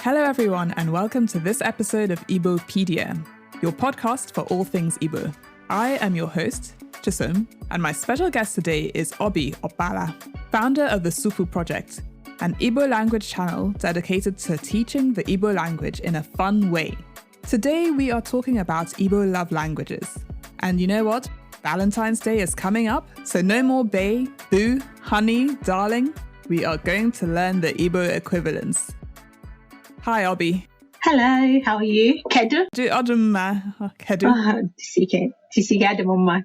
Hello everyone and welcome to this episode of Igbopedia, your podcast for all things Igbo. I am your host, Chisom, and my special guest today is Obi Opala, founder of the Sufu Project, an Igbo language channel dedicated to teaching the Igbo language in a fun way. Today we are talking about Igbo love languages. And you know what? Valentine's Day is coming up, so no more bae, boo, honey, darling. We are going to learn the Igbo equivalents. Hi, Obi. Hello, how are you? Kedu? Kedu. Tisike.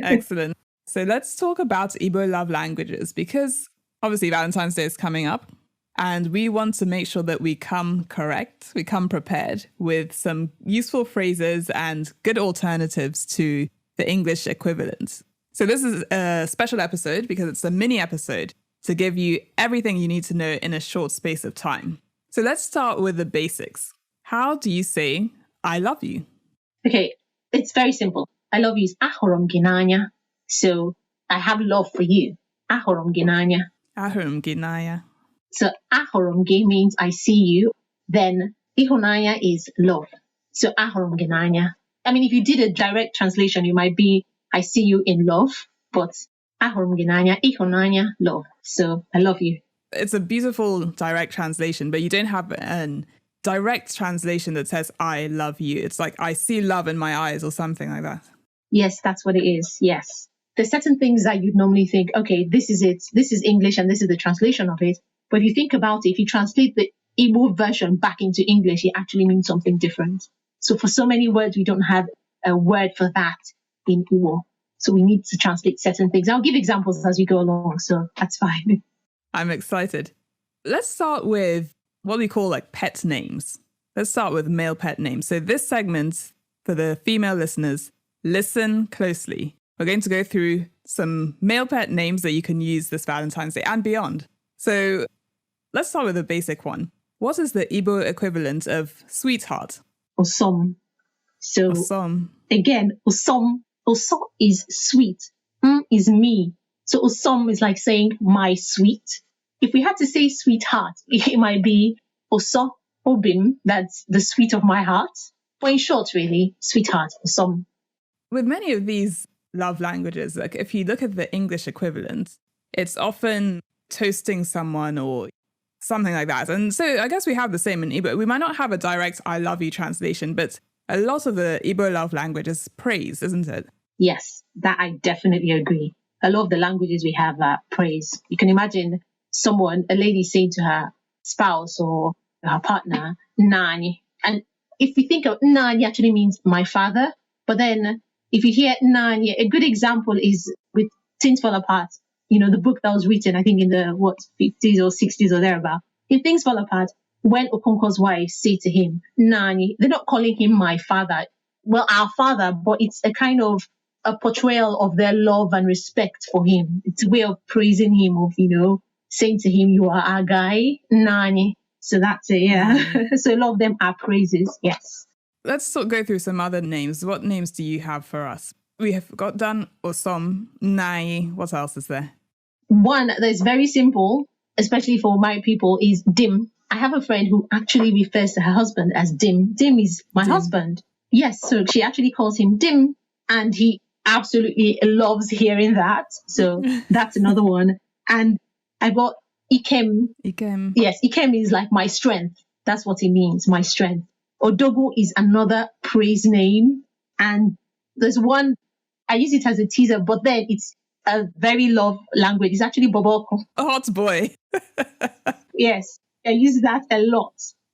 Excellent. So let's talk about Igbo love languages because obviously Valentine's Day is coming up and we want to make sure that we come correct, we come prepared with some useful phrases and good alternatives to the English equivalent. So this is a special episode because it's a mini episode to give you everything you need to know in a short space of time. So let's start with the basics. How do you say, I love you? Okay, it's very simple. I love you is ahorom ginanya. So I have love for you. Ahorom ginanya. Ahorom ginanya. So ahorom gi means I see you. Then ihonanya is love. So ahorom ginanya. I mean, if you did a direct translation, you might be, I see you in love, but ahorom ginanya, ihonanya, love. So I love you. It's a beautiful direct translation, but you don't have a direct translation that says, I love you. It's like, I see love in my eyes or something like that. Yes, that's what it is. Yes. There's certain things that you'd normally think, okay, this is it. This is English and this is the translation of it. But if you think about it, if you translate the Igbo version back into English, it actually means something different. So for so many words, we don't have a word for that in Igbo. So we need to translate certain things. I'll give examples as we go along, so that's fine. I'm excited. Let's start with what we call like pet names. Let's start with male pet names. So this segment, for the female listeners, listen closely. We're going to go through some male pet names that you can use this Valentine's Day and beyond. So let's start with a basic one. What is the Igbo equivalent of sweetheart? Osom. So Osom. Again, osom. Osom is sweet. Is me. So osom is like saying my sweet. If we had to say sweetheart, it might be oso obim. That's the sweet of my heart. But in short, really, sweetheart, osom. With many of these love languages, like if you look at the English equivalent, it's often toasting someone or something like that. And so I guess we have the same in Igbo. We might not have a direct I love you translation, but a lot of the Igbo love language is praise, isn't it? Yes, that I definitely agree. A lot of the languages we have praise. You can imagine a lady saying to her spouse or her partner, Nani. And if we think of Nani actually means my father, but then if you hear Nani, a good example is with Things Fall Apart. You know, the book that was written, I think in the 50s or 60s or thereabout. In Things Fall Apart, when Okonkwo's wife say to him, Nani, they're not calling him my father. Well, our father, but it's a kind of a portrayal of their love and respect for him. It's a way of praising him, of, saying to him, you are our guy, Nani. So that's it, yeah. So a lot of them are praises, yes. Let's go through some other names. What names do you have for us? We have got Dan, Osom, Nai. What else is there? One that is very simple, especially for married people, is Dim. I have a friend who actually refers to her husband as Dim. Dim is my husband. Yes, so she actually calls him Dim, and he absolutely loves hearing that. So that's another one. And I got Ikem. Ikem. Yes, Ikem is like my strength. That's what it means, my strength. Odogu is another praise name. And there's one, I use it as a teaser, but then it's a very love language. It's actually Boboko. A hot boy. Yes, I use that a lot.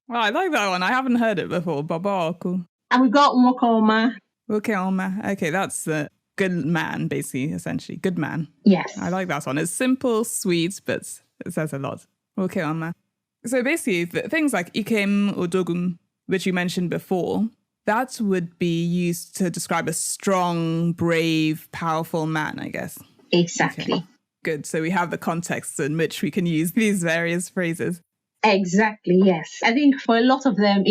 Oh, I like that one. I haven't heard it before. Boboko. And we got Mokoma. Okay, that's a good man, basically, essentially. Good man. Yes. I like that one. It's simple, sweet, but it says a lot. So basically, things like Ikem or Dogum, which you mentioned before, that would be used to describe a strong, brave, powerful man, I guess. Exactly. Okay. Good. So we have the context in which we can use these various phrases. Exactly, yes. I think for a lot of them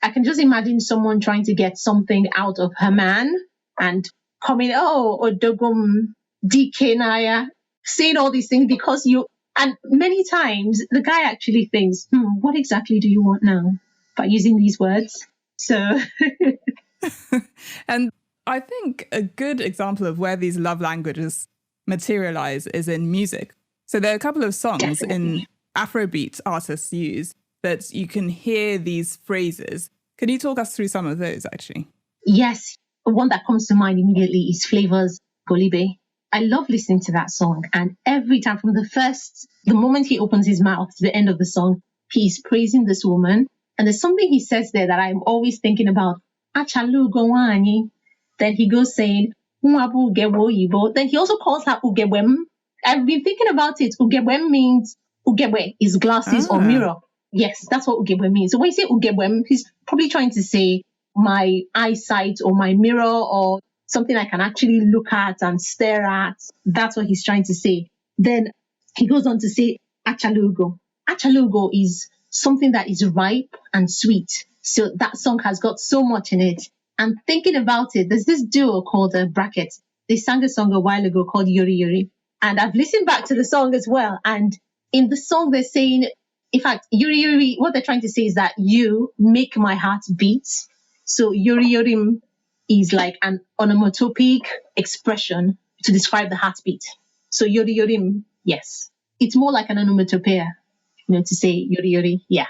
I can just imagine someone trying to get something out of her man and coming, Odogum, Dikenaya, saying all these things because And many times the guy actually thinks, what exactly do you want now? By using these words. So. And I think a good example of where these love languages materialize is in music. So there are a couple of songs in Afrobeat artists use that you can hear these phrases. Can you talk us through some of those, actually? Yes. One that comes to mind immediately is Flavor's Golibe. I love listening to that song. And every time from the moment he opens his mouth to the end of the song, he's praising this woman. And there's something he says there that I'm always thinking about. Achalu Gowani. Then he goes saying, Mwabu Ugewo Yibo. Then he also calls her Ugebwem. I've been thinking about it. Ugebwem means Ugebwe is glasses or mirror. Yes, that's what Ugebwe means. So when you say Ugebwem, he's probably trying to say my eyesight or my mirror or something I can actually look at and stare at. That's what he's trying to say. Then he goes on to say Achalugo. Achalugo is something that is ripe and sweet. So that song has got so much in it. And thinking about it, there's this duo called Bracket. They sang a song a while ago called Yuri Yuri. And I've listened back to the song as well. And in the song, they're saying, in fact, Yuri Yuri, what they're trying to say is that you make my heart beat. So Yuri Yuri is like an onomatopoeic expression to describe the heartbeat. So Yuri Yuri, yes. It's more like an onomatopoeia, to say Yuri Yuri, yeah.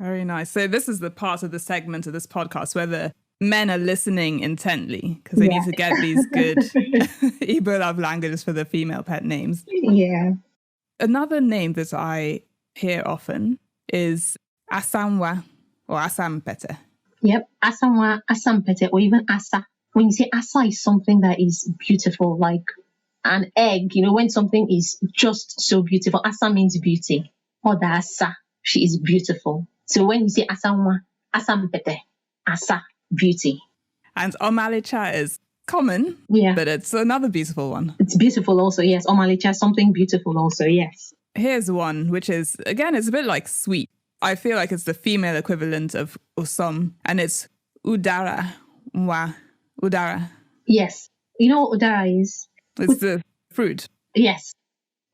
Very nice. So this is the part of the segment of this podcast where the men are listening intently because they need to get these good Igbo love languages for the female pet names. Yeah. Another name that I hear often is Asamwa or Asampete. Yep, Asamwa, Asampete, or even Asa. When you say Asa is something that is beautiful, like an egg, when something is just so beautiful. Asa means beauty. Or the Asa, she is beautiful. So when you say Asamwa, Asampete, Asa, beauty. And Omalicha is common, but it's another beautiful one. It's beautiful also, yes. Omalicha, something beautiful also, yes. Here's one, which is, again, it's a bit like sweet. I feel like it's the female equivalent of Usom, and it's Udara. Udara. Yes. You know what Udara is? It's the fruit. Yes.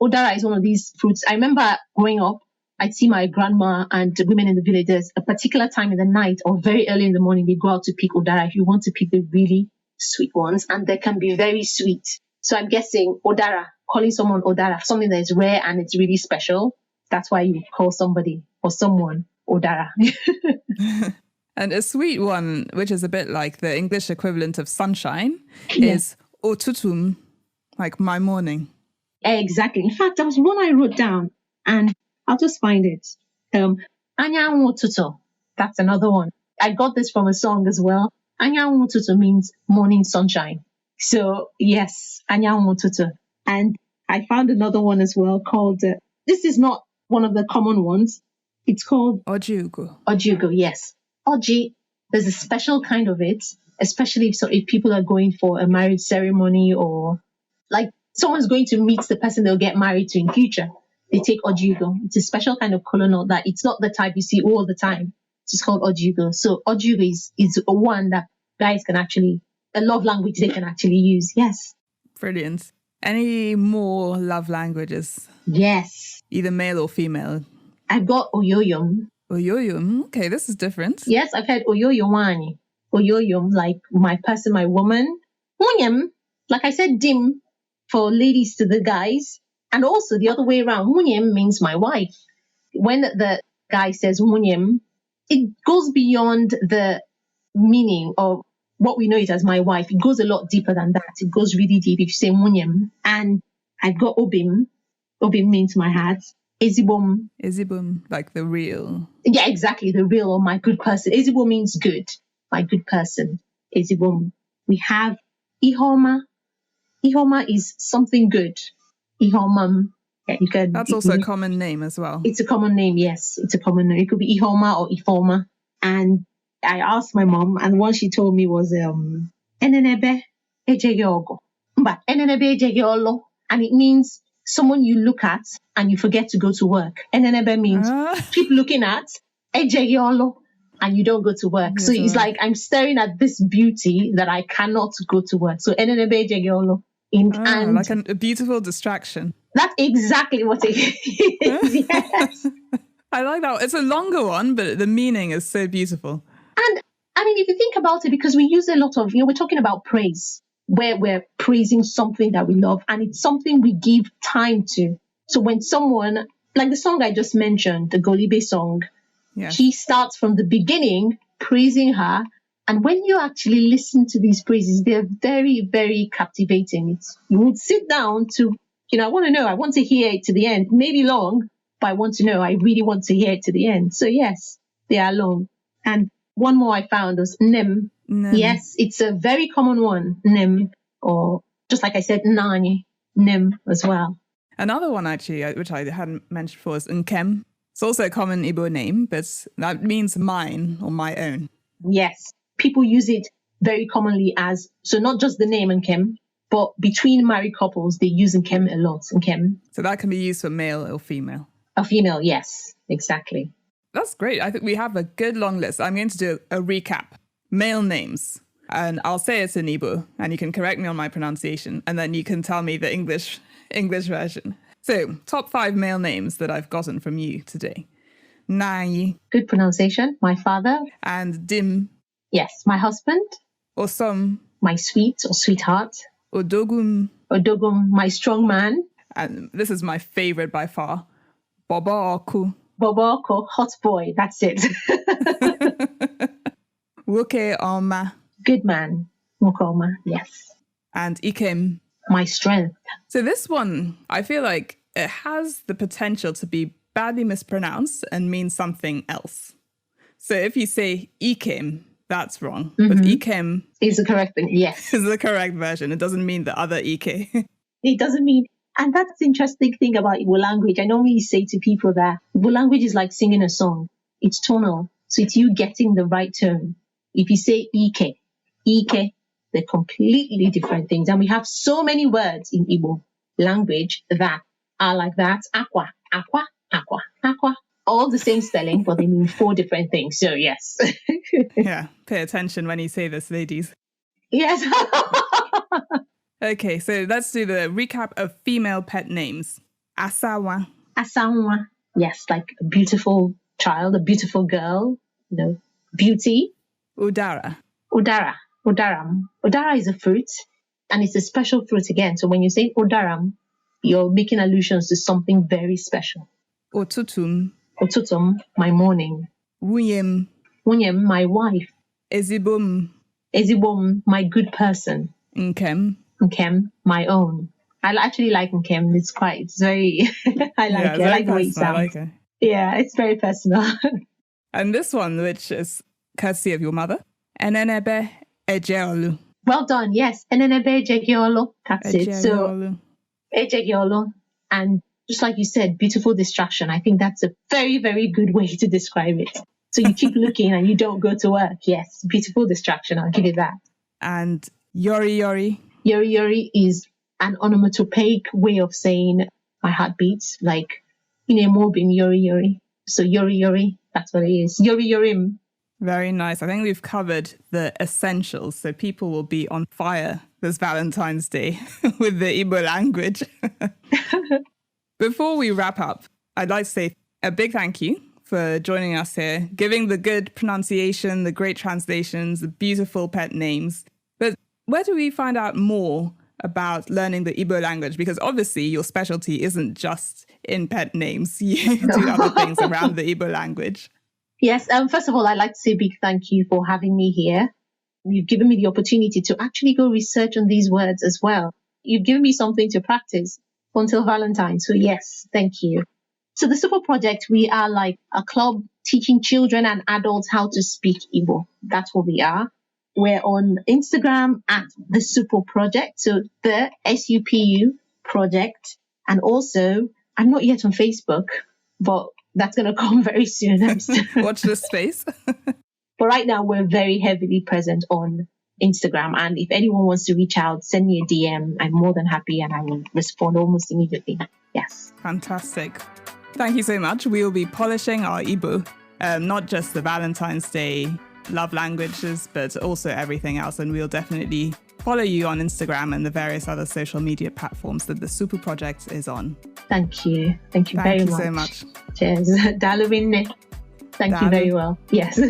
Udara is one of these fruits. I remember growing up, I'd see my grandma and women in the villages, a particular time in the night or very early in the morning, they go out to pick Udara if you want to pick the really sweet ones, and they can be very sweet. So I'm guessing Udara, calling someone Udara, something that is rare and it's really special. That's why you call somebody or someone Udara. And a sweet one, which is a bit like the English equivalent of sunshine, is Otutum, like my morning. Exactly. In fact, there was one I wrote down and I'll just find it. Anyanwu Tutu. That's another one. I got this from a song as well. Anyanwu Tutu means morning sunshine. So yes, Anyanwu Tutu. And I found another one as well called, this is not one of the common ones. It's called Ojugo. Ojugo, yes. Oji, there's a special kind of it, especially if people are going for a marriage ceremony or like someone's going to meet the person they'll get married to in future. They take Ojugo. It's a special kind of kola nut that it's not the type you see all the time. It's just called Ojugo. So Ojugo is a one that guys can actually, a love language they can actually use. Yes. Brilliant. Any more love languages? Yes. Either male or female? I've got Oyoyom. Oyoyom. Okay, this is different. Yes, I've heard Oyoyomani. Oyoyom, like my person, my woman. Munyem, like I said, dim for ladies to the guys. And also the other way around, Munyem means my wife. When the guy says Munyem, it goes beyond the meaning of what we know it as my wife. It goes a lot deeper than that. It goes really deep if you say Munyem. And I've got Obim. Obim means my heart. Ezibom. Ezibom, like the real. Yeah, exactly. The real or my good person. Ezibom means good. My good person. Ezibom. We have Ihoma. Ihoma is something good. Ihoma. Yeah, you can. That's also a common name as well. It's a common name, yes. It's a common name. It could be Ihoma or Ifoma. And I asked my mom, and what she told me was Enenebe Ejegeogo. But Enenebe Ejegeolo. And it means someone you look at and you forget to go to work. Enenebe means keep looking at Ejegeolo and you don't go to work. So it's like I'm staring at this beauty that I cannot go to work. So Enenebe Ejegeolo. Like a beautiful distraction. That's exactly what it is. Yes. I like that. It's a longer one, but the meaning is so beautiful. And I mean, if you think about it, because we use a lot of, we're talking about praise, where we're praising something that we love, and it's something we give time to. So when someone, like the song I just mentioned, the Golibe song, Yes. she starts from the beginning praising her. And when you actually listen to these praises, they're very, very captivating. You would sit down to, I want to know, I want to hear it to the end. Maybe long, but I want to know, I really want to hear it to the end. So yes, they are long. And one more I found was Nim. Yes, it's a very common one, Nim, or just like I said, Nani, Nim as well. Another one actually, which I hadn't mentioned before, is Nkem. It's also a common Igbo name, but that means mine or my own. Yes, people use it very commonly as, so not just the name Nkem, but between married couples, they use Nkem a lot, Nkem. So that can be used for male or female. A female, yes, exactly. That's great. I think we have a good long list. I'm going to do a recap. Male names. And I'll say it's in Igbo, and you can correct me on my pronunciation, and then you can tell me the English version. So, top 5 male names that I've gotten from you today. Nai. Good pronunciation. My father. And Dim. Yes, my husband. Osom. My sweet or sweetheart. Odogum. Odogum, my strong man. And this is my favorite by far. Bobo Oku. Boboko, hot boy. That's it. Woke Oma. Good man. Mokoma, yes. And Ikem. My strength. So this one, I feel like it has the potential to be badly mispronounced and mean something else. So if you say Ikem, that's wrong. Mm-hmm. But Ikem is the correct thing, yes. Is the correct version. It doesn't mean the other Ike. It doesn't mean, and that's the interesting thing about Igbo language. I normally say to people that Igbo language is like singing a song. It's tonal. So it's you getting the right tone. If you say Ike, they're completely different things. And we have so many words in Igbo language that are like that. Aqua, aqua, aqua, aqua. All the same spelling, but they mean 4 different things. So yes. Yeah, pay attention when you say this, ladies. Yes. Okay, so let's do the recap of female pet names. Asawa. Asawa. Yes, like a beautiful child, a beautiful girl, beauty. Udara. Udara. Udaram. Udara is a fruit, and it's a special fruit again. So when you say udaram, you're making allusions to something very special. Otutum. Otutum, my morning. Wuyem. Wuyem, my wife. Ezibum. Ezibum, my good person. Nkem. Nkem, my own. I actually like Nkem. It's very, I like it. I like the way it sounds. I like it. Yeah, it's very personal. And this one, which is courtesy of your mother. Enenebe ejeolu. Well done, yes. Enenebe ejeolu. That's it. So, ejeolu. And just like you said, beautiful distraction. I think that's a very, very good way to describe it. So you keep looking and you don't go to work. Yes, beautiful distraction. I'll give it that. And yori yori. Yori yori is an onomatopoeic way of saying my heart beats, like Mobin yori yori. So yori yori, that's what it is. Yori yorim. Very nice. I think we've covered the essentials, so people will be on fire this Valentine's Day with the Igbo language. Before we wrap up, I'd like to say a big thank you for joining us here, giving the good pronunciation, the great translations, the beautiful pet names. But where do we find out more about learning the Igbo language? Because obviously your specialty isn't just in pet names. You do other things around the Igbo language. Yes. First of all, I'd like to say a big thank you for having me here. You've given me the opportunity to actually go research on these words as well. You've given me something to practice until Valentine. So yes, thank you. So the Super Project, we are like a club teaching children and adults how to speak Igbo. That's what we are. We're on Instagram at the Super Project. So the SUPU project. And also, I'm not yet on Facebook, but that's going to come very soon. Watch this space. But right now, we're very heavily present on Instagram. And if anyone wants to reach out, send me a DM. I'm more than happy and I will respond almost immediately. Yes. Fantastic. Thank you so much. We will be polishing our Igbo, not just the Valentine's Day love languages, but also everything else. And we'll definitely follow you on Instagram and the various other social media platforms that the Super Project is on. Thank you. Thank you very much. Thank you so much. Cheers. Dalubinne. Thank you very well. Yes.